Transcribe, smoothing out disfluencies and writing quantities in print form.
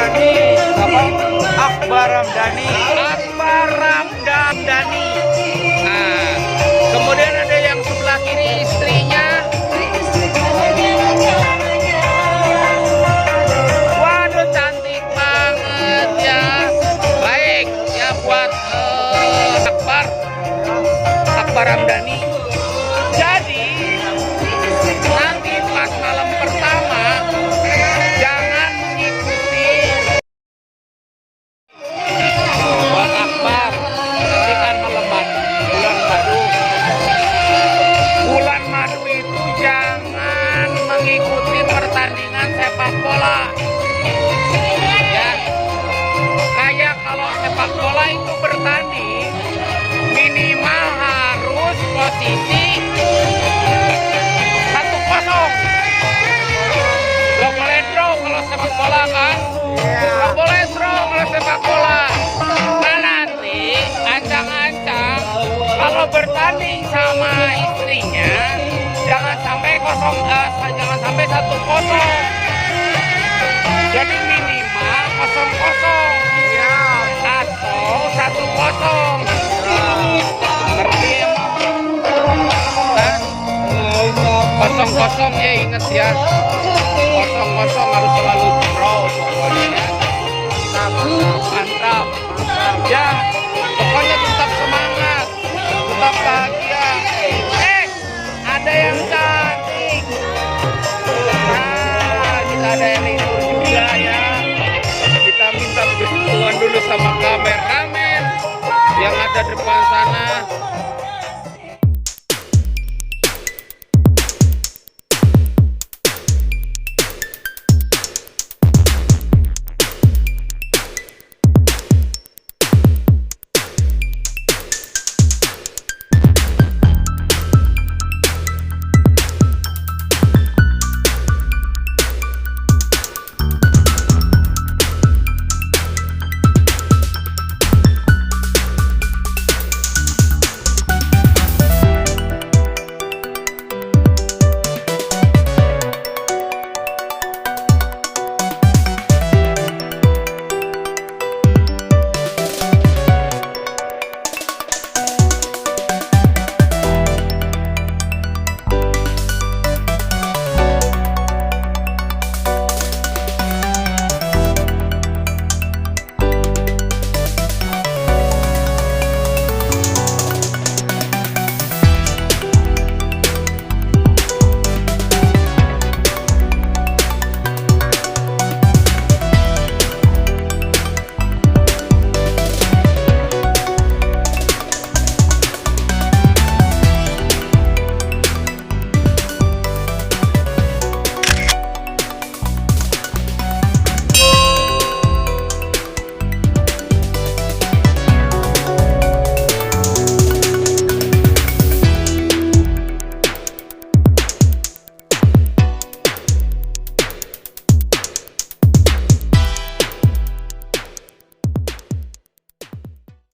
Ramdhani. Apa? Akbar Ramdhani. Akbar Ramdhani. Nah, kemudian ada yang sebelah kiri istrinya. Waduh, cantik banget ya. Baik ya buat Akbar Ramdhani. Jadi nanti pas malam pertama jangan mengikuti buat Akbar, nanti kan malam bulan madu. Bulan madu itu jangan mengikuti pertandingan sepak bola. Ya, kayak kalau sepak bola itu bertanding minimal harus posisi 1-0. Gak boleh draw kalau sepak bola kan? Gak boleh draw kalau sepak bola. Nah nanti ancang-ancang kalau bertanding sama istrinya jangan sampai 1-0. Jadi minimal 0-0 atau 1-0. Ngerti emang? Nah, 0-0 ya, inget ya. 0-0 harus selalu draw pokoknya. Mantap. Ya, pokoknya tetap semangat, tetap bahagia. Ada yang cantik. Nah, kita ada yang libur juga ya. Kita minta bersentuhan dulu sama kameramen yang ada depan sana.